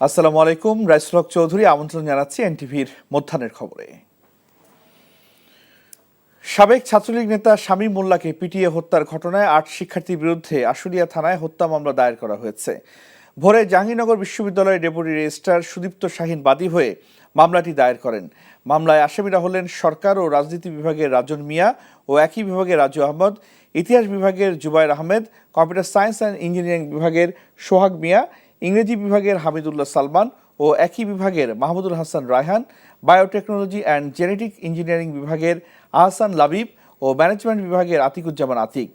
আসসালামু আলাইকুম। রাইসুল হক চৌধুরী আমন্ত্রণ জানাচ্ছি এনটিভির মধ্যাহ্নের খবরে। সাবেক ছাত্রলীগ নেতা শামীম মোল্লাকে পিটিয়ে হত্যার ঘটনায় ৮ শিক্ষার্থীর বিরুদ্ধে আশুলিয়া থানায় হত্যা মামলা দায়ের করা হয়েছে। ভোরে জাহাঙ্গীরনগর বিশ্ববিদ্যালয়ের ডেপুটি রেজিস্ট্রার সুদীপ্ত শাহীন বাদী হয়ে মামলাটি দায়ের করেন। মামলায় আসামিরা হলেন সরকার ও রাজনীতি বিভাগের রাজন মিয়া ও একই বিভাগের রাজু আহমদ, ইতিহাস বিভাগের Zubair Ahmed, computer science and engineering বিভাগের সোহাগ মিয়া, ইংরেজি বিভাগের হামিদুল্লাহ সালমান ও একই বিভাগের Mahmudul Hasan Raihan, biotechnology and genetic engineering বিভাগের আহসান লাবিব ও ম্যানেজমেন্ট বিভাগের আতিকুজ্জামান আতিক।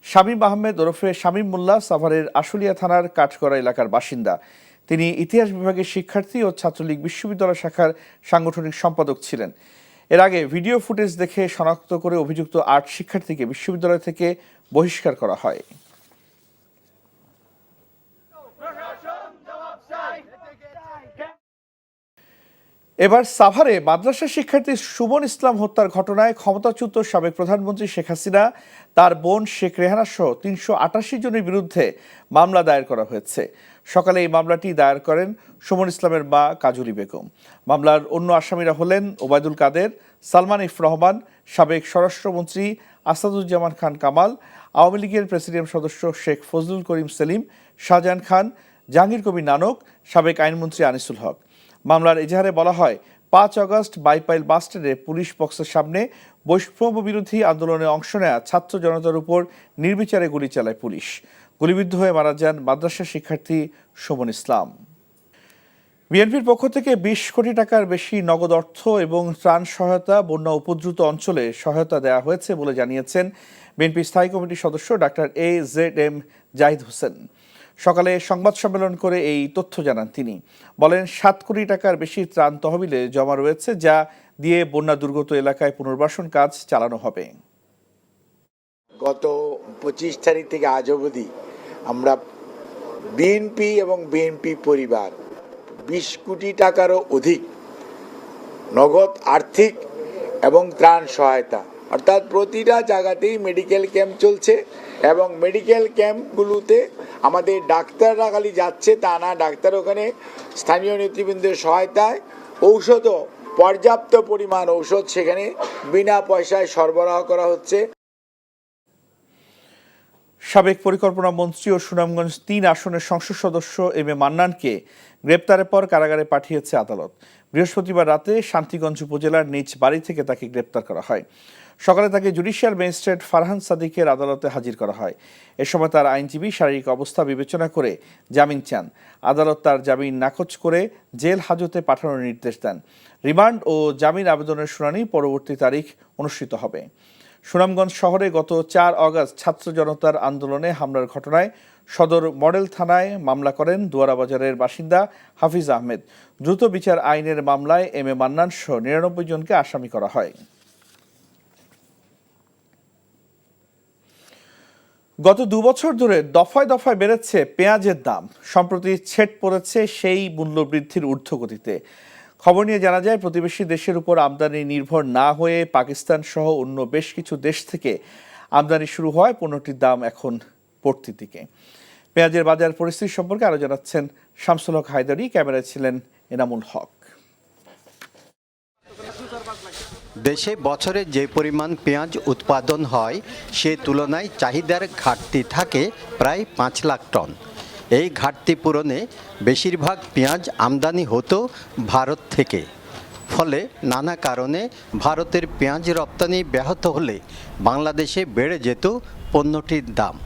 শামীম আহমেদ ওরফে শামীম মোল্লা সাভারের আশুলিয়া থানার কাঠগড়া এলাকার বাসিন্দা। তিনি ইতিহাস বিভাগের শিক্ষার্থী ও ছাত্রলীগ বিশ্ববিদ্যালয় শাখার সাংগঠনিক সম্পাদক ছিলেন। এর আগে ভিডিও ফুটেজ দেখে শনাক্ত করে অভিযুক্ত ৮ শিক্ষার্থীকে বিশ্ববিদ্যালয় থেকে বহিষ্কার করা হয়। এবার সাভারে মাদ্রাসা শিক্ষার্থী সুমন ইসলাম হত্যার ঘটনায় ক্ষমতাচ্যুত সাবেক প্রধানমন্ত্রী শেখ হাসিনা, তার বোন শেখ রেহানা সহ ৩৮৮ জনের বিরুদ্ধে মামলা দায়ের করা হয়েছে। সকালে এই মামলাটি দায়ের করেন সুমন ইসলামের মা কাজলী বেগম। মামলার অন্য আসামিরা হলেন ওবায়দুল কাদের, সালমান ইফ রহমান, সাবেক স্বরাষ্ট্রমন্ত্রী আসাদুজ্জামান খান কামাল, আওয়ামী লীগের প্রেসিডিয়াম সদস্য শেখ ফজলুল করিম সেলিম, শাহজাহান খান, জাহাঙ্গীর কবির নানক, সাবেক আইনমন্ত্রী আনিসুল হক। মামলার এজাহারে বলা হয়, ৫ আগস্ট বাইপাইল বাসস্ট্যান্ডে পুলিশ বক্সের সামনে বৈষম্য বিরোধী আন্দোলনে অংশ নেয়া ছাত্র জনতার উপর নির্বিচারে গুলি চালায় পুলিশ। গুলিবিদ্ধ হয়ে মারা যান মাদ্রাসা শিক্ষার্থী সুমন ইসলাম। বিএনপির পক্ষ থেকে ২০ কোটি টাকার বেশি নগদ অর্থ এবং ত্রাণ সহায়তা বন্যা উপদ্রুত অঞ্চলে সহায়তা দেওয়া হয়েছে বলে জানিয়েছেন বিএনপি স্থায়ী কমিটির সদস্য ডাক্তার AZM জাহিদ হোসেন। সকালে সংবাদ সম্মেলন করে এই তথ্য জানান তিনি। বলেন, ৭ কোটি টাকার বেশি ত্রাণ তহবিলে জমা রয়েছে, যা দিয়ে বন্যা দুর্গত এলাকায় পুনর্বাসন কাজ চালানো হবে। গত ২৫ তারিখ থেকে আজ অবধি আমরা বিএনপি এবং বিএনপি পরিবার ২০ কোটি টাকারও অধিক নগদ আর্থিক এবং ত্রাণ সহায়তা, অর্থাৎ প্রতিটা জায়গাতেই মেডিকেল ক্যাম্প চলছে এবং মেডিকেল ক্যাম্পগুলোতে আমাদের ডাক্তাররা খালি যাচ্ছে তা না, ডাক্তার ওখানে স্থানীয় নেতৃবৃন্দের সহায়তায় ঔষধও পর্যাপ্ত পরিমাণ ঔষধ সেখানে বিনা পয়সায় সরবরাহ করা হচ্ছে। সাবেক পরিকল্পনা মন্ত্রী ও সুনামগঞ্জ ৩ আসনের সংসদ সদস্য এম এ মান্নানকে গ্রেপ্তারের পর কারাগারে পাঠিয়েছে আদালত। বৃহস্পতিবার রাতে শান্তিগঞ্জ উপজেলার নিজ বাড়ি থেকে তাকে গ্রেপ্তার করা হয়। সকালে তাকে জুডিশিয়াল ম্যাজিস্ট্রেট ফারহান সাদিকের আদালতে হাজির করা হয়। এ সময় তার আইনজীবী শারীরিক অবস্থা বিবেচনা করে জামিন চান। আদালত তার জামিন নাকচ করে জেল হাজতে পাঠানোর নির্দেশ দেন। রিমান্ড ও জামিন আবেদনের শুনানি পরবর্তী তারিখ অনুষ্ঠিত হবে। সুনামগঞ্জ শহরে গত ৪ আগস্ট ছাত্র জনতার আন্দোলনে হামলার ঘটনায় সদর মডেল থানায় মামলা করেন দুয়ারা বাজারের বাসিন্দা হাফিজ আহমেদ। দ্রুত বিচার আইনের মামলায় এম এ মান্নান সহ ৯৯ জনকে আসামি করা হয়। গত ২ বছর ধরে দফায় দফায় বেড়েছে পেঁয়াজের দাম। সম্প্রতি ছেদ পড়েছে সেই মূল্য বৃদ্ধির ঊর্ধ্বগতিতে। খবর নিয়ে জানা যায়, প্রতিবেশী দেশের উপর আমদানি নির্ভর না হয়ে পাকিস্তান সহ অন্য বেশ কিছু দেশ থেকে আমদানি শুরু হয় পণ্যটির দাম এখন পড়তির দিকে। পেঁয়াজের বাজার পরিস্থিতি সম্পর্কে আরো জানাচ্ছেন শামসুল হক হায়দারি, ক্যামেরায় ছিলেন এনামুল হক। দেশে বছরে যে পরিমাণ পেঁয়াজ উৎপাদন হয় সে তুলনায় চাহিদার ঘাটতি থাকে প্রায় ৫ লাখ টন। এই ঘাটতি পূরণে বেশিরভাগ পেঁয়াজ আমদানি হতো ভারত থেকে। ফলে নানা কারণে ভারতের পেঁয়াজ রপ্তানি ব্যাহত হলে বাংলাদেশে বেড়ে যেত পণ্যটির দাম।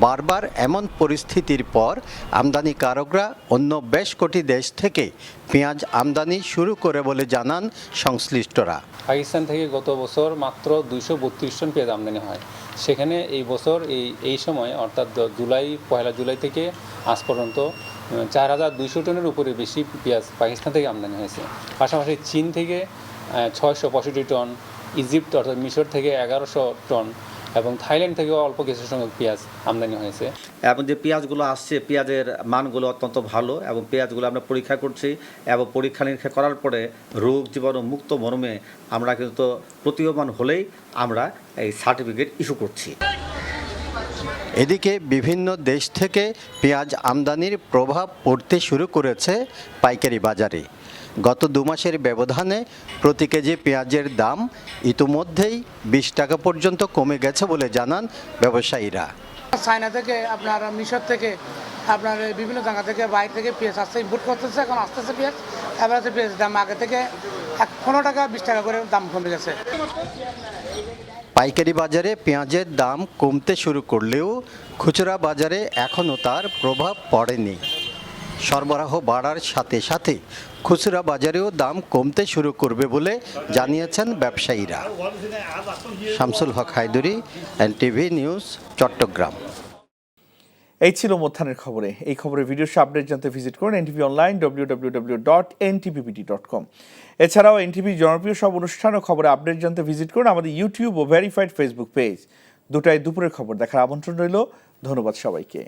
বারবার এমন পরিস্থিতির পর আমদানিকারকরা অন্য বেশ কটি দেশ থেকে পেঁয়াজ আমদানি শুরু করে বলে জানান সংশ্লিষ্টরা। পাকিস্তান থেকে গত বছর মাত্র ২৩২ টন পেঁয়াজ আমদানি হয়। সেখানে এই বছর এই সময় অর্থাৎ পয়লা জুলাই থেকে আজ পর্যন্ত ৪,২০০ টনের উপরে বেশি পেঁয়াজ পাকিস্তান থেকে আমদানি হয়েছে। পাশাপাশি চীন থেকে ৬৬৫ টন, ইজিপ্ট অর্থাৎ মিশর থেকে ১১০০ টন এবং থাইল্যান্ড থেকেও অল্প কিছু সংখ্যক পেঁয়াজ আমদানি হয়েছে। এবং যে পেঁয়াজগুলো আসছে পেঁয়াজের মানগুলো অত্যন্ত ভালো এবং পেঁয়াজগুলো আমরা পরীক্ষা করছি এবং পরীক্ষা নিরীক্ষা করার পরে রোগ জীবাণু মুক্ত মর্মে আমরা কিন্তু প্রতীয়মান হলেই আমরা এই সার্টিফিকেট ইস্যু করছি। এদিকে বিভিন্ন দেশ থেকে পেঁয়াজ আমদানির প্রভাব পড়তে শুরু করেছে পাইকারি বাজারে। গত 2 মাসের ব্যবধানে প্রতি কেজি পেঁয়াজের দাম ইতিমধ্যেই 20 টাকা পর্যন্ত কমে গেছে বলে জানান ব্যবসায়ীরা। চায়না থেকে আপনার মিশর থেকে আপনার বিভিন্ন জায়গা থেকে বাইরে থেকে পেঁয়াজ আসছে, ইম্পোর্ট করতেছে, এখন আসতেছে পেঁয়াজ। এবার আছে পেঁয়াজ দাম আগে থেকে 15 টাকা 20 টাকা করে দাম কমে গেছে। পাইকারি বাজারে পেঁয়াজের দাম কমতে শুরু করলেও খুচরা বাজারে এখনও তার প্রভাব পড়েনি। সরবরাহ বাড়ার সাথে সাথে খুচরা বাজারেও দাম কমতে শুরু করবে বলে জানিয়েছেন ব্যবসায়ীরা। শামসুল হক হায়দরি, এনটিভি নিউজ, চট্টগ্রাম। এই ছিল মধ্যাহ্নের খবরে। এই খবরের ভিডিও আপডেট জানতে ভিজিট করুন এনটিভি অনলাইন www.ntvpt.com। এছাড়াও এনটিভি জনপ্রিয় সব অনুষ্ঠান ও খবরের আপডেট জানতে ভিজিট করুন আমাদের ইউটিউব ও ভেরিফাইড ফেসবুক পেজ। দুপুরের খবর দেখার আমন্ত্রণ রইল। ধন্যবাদ সবাইকে।